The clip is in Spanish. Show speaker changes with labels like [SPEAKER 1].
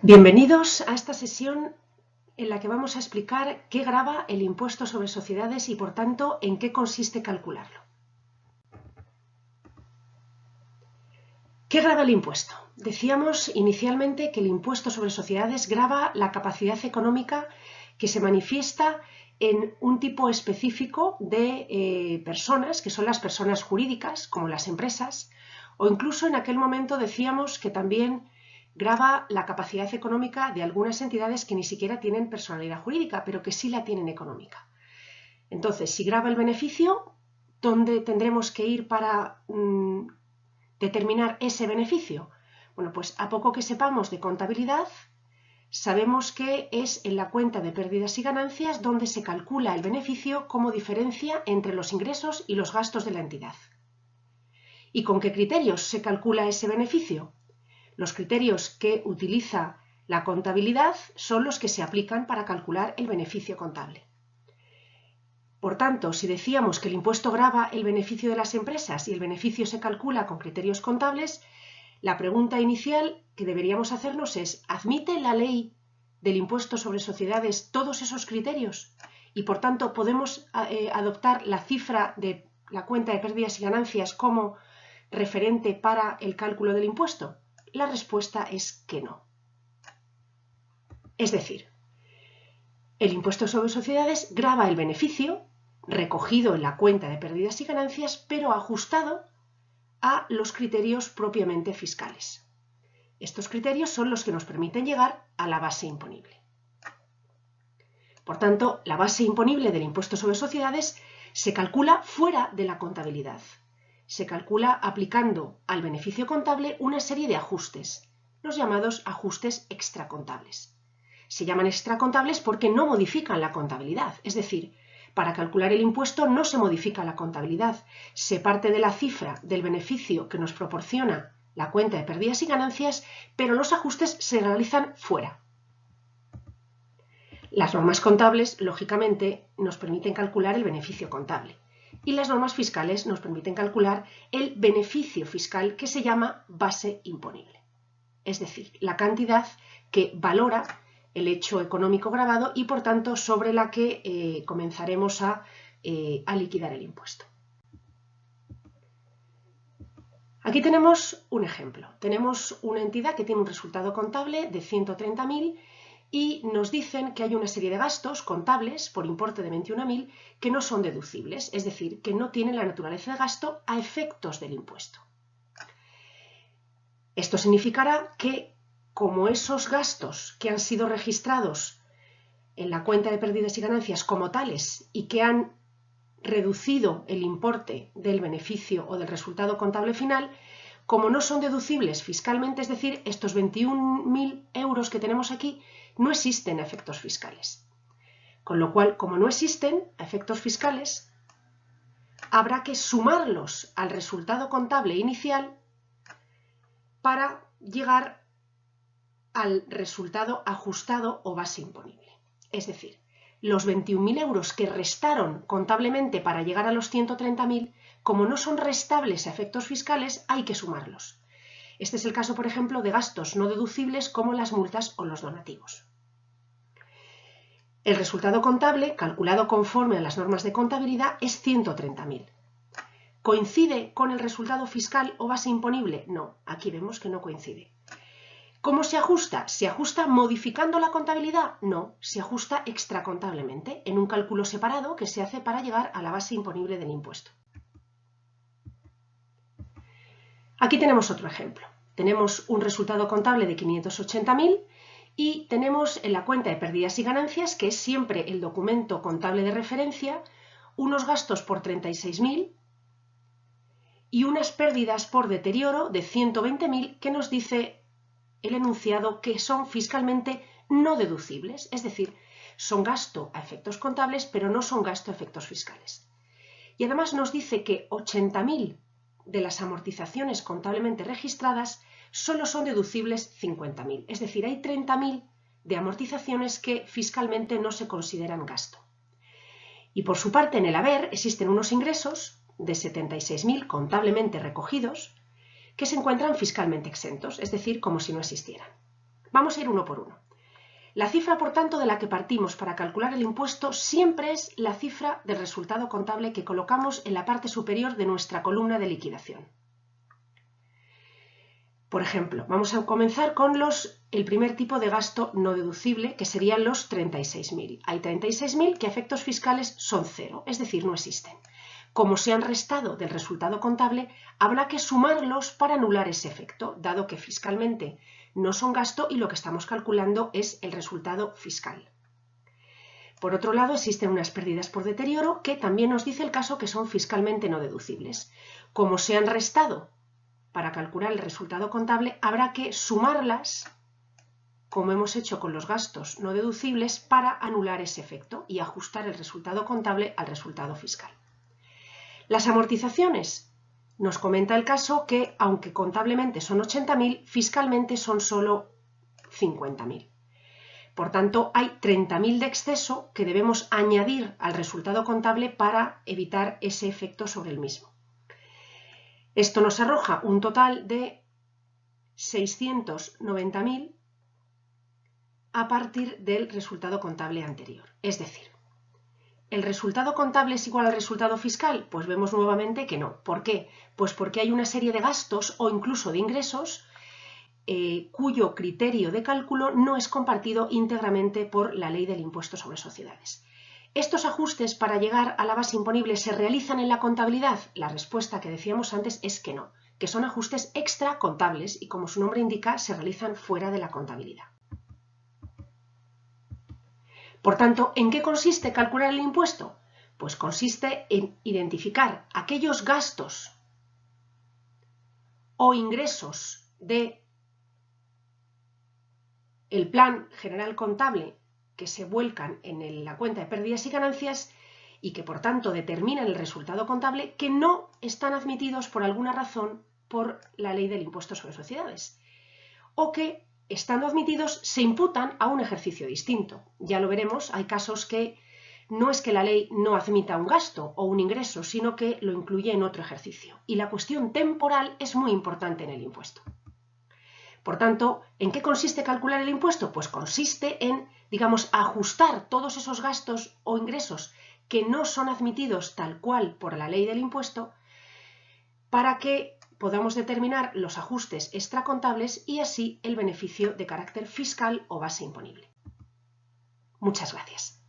[SPEAKER 1] Bienvenidos a esta sesión en la que vamos a explicar qué grava el impuesto sobre sociedades y, por tanto, en qué consiste calcularlo. ¿Qué grava el impuesto? Decíamos inicialmente que el impuesto sobre sociedades grava la capacidad económica que se manifiesta en un tipo específico de personas, que son las personas jurídicas, como las empresas, o incluso en aquel momento decíamos que también grava la capacidad económica de algunas entidades que ni siquiera tienen personalidad jurídica, pero que sí la tienen económica. Entonces, si grava el beneficio, ¿dónde tendremos que ir para determinar ese beneficio? Bueno, pues a poco que sepamos de contabilidad, sabemos que es en la cuenta de pérdidas y ganancias donde se calcula el beneficio como diferencia entre los ingresos y los gastos de la entidad. ¿Y con qué criterios se calcula ese beneficio? Los criterios que utiliza la contabilidad son los que se aplican para calcular el beneficio contable. Por tanto, si decíamos que el impuesto grava el beneficio de las empresas y el beneficio se calcula con criterios contables, la pregunta inicial que deberíamos hacernos es: ¿admite la ley del impuesto sobre sociedades todos esos criterios? Y por tanto, ¿podemos adoptar la cifra de la cuenta de pérdidas y ganancias como referente para el cálculo del impuesto? La respuesta es que no. Es decir, el impuesto sobre sociedades grava el beneficio recogido en la cuenta de pérdidas y ganancias, pero ajustado a los criterios propiamente fiscales. Estos criterios son los que nos permiten llegar a la base imponible. Por tanto, la base imponible del impuesto sobre sociedades se calcula fuera de la contabilidad. Se calcula aplicando al beneficio contable una serie de ajustes, los llamados ajustes extracontables. Se llaman extracontables porque no modifican la contabilidad, es decir, para calcular el impuesto no se modifica la contabilidad, se parte de la cifra del beneficio que nos proporciona la cuenta de pérdidas y ganancias, pero los ajustes se realizan fuera. Las normas contables, lógicamente, nos permiten calcular el beneficio contable y las normas fiscales nos permiten calcular el beneficio fiscal que se llama base imponible, es decir, la cantidad que valora el hecho económico gravado y, por tanto, sobre la que comenzaremos a liquidar el impuesto. Aquí tenemos un ejemplo. Tenemos una entidad que tiene un resultado contable de 130.000 y nos dicen que hay una serie de gastos contables por importe de 21.000 que no son deducibles, es decir, que no tienen la naturaleza de gasto a efectos del impuesto. Esto significará que, como esos gastos que han sido registrados en la cuenta de pérdidas y ganancias como tales y que han reducido el importe del beneficio o del resultado contable final, como no son deducibles fiscalmente, es decir, estos 21.000 euros que tenemos aquí no existen a efectos fiscales. Con lo cual, como no existen a efectos fiscales, habrá que sumarlos al resultado contable inicial para llegar al resultado ajustado o base imponible. Es decir, los 21.000 euros que restaron contablemente para llegar a los 130.000, como no son restables a efectos fiscales, hay que sumarlos. Este es el caso, por ejemplo, de gastos no deducibles como las multas o los donativos. El resultado contable, calculado conforme a las normas de contabilidad, es 130.000. ¿Coincide con el resultado fiscal o base imponible? No, aquí vemos que no coincide. ¿Cómo se ajusta? ¿Se ajusta modificando la contabilidad? No, se ajusta extracontablemente, en un cálculo separado que se hace para llegar a la base imponible del impuesto. Aquí tenemos otro ejemplo. Tenemos un resultado contable de 580.000 y tenemos en la cuenta de pérdidas y ganancias, que es siempre el documento contable de referencia, unos gastos por 36.000 y unas pérdidas por deterioro de 120.000 que nos dice el enunciado que son fiscalmente no deducibles, es decir, son gasto a efectos contables, pero no son gasto a efectos fiscales. Y además nos dice que 80.000 de las amortizaciones contablemente registradas solo son deducibles 50.000, es decir, hay 30.000 de amortizaciones que fiscalmente no se consideran gasto. Y por su parte, en el haber existen unos ingresos de 76.000 contablemente recogidos que se encuentran fiscalmente exentos, es decir, como si no existieran. Vamos a ir uno por uno. La cifra, por tanto, de la que partimos para calcular el impuesto siempre es la cifra del resultado contable que colocamos en la parte superior de nuestra columna de liquidación. Por ejemplo, vamos a comenzar con el primer tipo de gasto no deducible, que serían los 36.000. Hay 36.000 que a efectos fiscales son cero, es decir, no existen. Como se han restado del resultado contable, habrá que sumarlos para anular ese efecto, dado que fiscalmente no son gasto y lo que estamos calculando es el resultado fiscal. Por otro lado, existen unas pérdidas por deterioro que también nos dice el caso que son fiscalmente no deducibles. Como se han restado para calcular el resultado contable, habrá que sumarlas, como hemos hecho con los gastos no deducibles, para anular ese efecto y ajustar el resultado contable al resultado fiscal. Las amortizaciones. Nos comenta el caso que, aunque contablemente son 80.000, fiscalmente son solo 50.000. Por tanto, hay 30.000 de exceso que debemos añadir al resultado contable para evitar ese efecto sobre el mismo. Esto nos arroja un total de 690.000 a partir del resultado contable anterior. Es decir, ¿el resultado contable es igual al resultado fiscal? Pues vemos nuevamente que no. ¿Por qué? Pues porque hay una serie de gastos o incluso de ingresos cuyo criterio de cálculo no es compartido íntegramente por la ley del impuesto sobre sociedades. ¿Estos ajustes para llegar a la base imponible se realizan en la contabilidad? La respuesta que decíamos antes es que no, que son ajustes extracontables y, como su nombre indica, se realizan fuera de la contabilidad. Por tanto, ¿en qué consiste calcular el impuesto? Pues consiste en identificar aquellos gastos o ingresos del plan general contable que se vuelcan en la cuenta de pérdidas y ganancias y que por tanto determinan el resultado contable, que no están admitidos por alguna razón por la ley del impuesto sobre sociedades, o que, estando admitidos, se imputan a un ejercicio distinto. Ya lo veremos, hay casos que no es que la ley no admita un gasto o un ingreso, sino que lo incluye en otro ejercicio. Y la cuestión temporal es muy importante en el impuesto. Por tanto, ¿en qué consiste calcular el impuesto? Pues consiste en, digamos, ajustar todos esos gastos o ingresos que no son admitidos tal cual por la ley del impuesto para que podamos determinar los ajustes extracontables y así el beneficio de carácter fiscal o base imponible. Muchas gracias.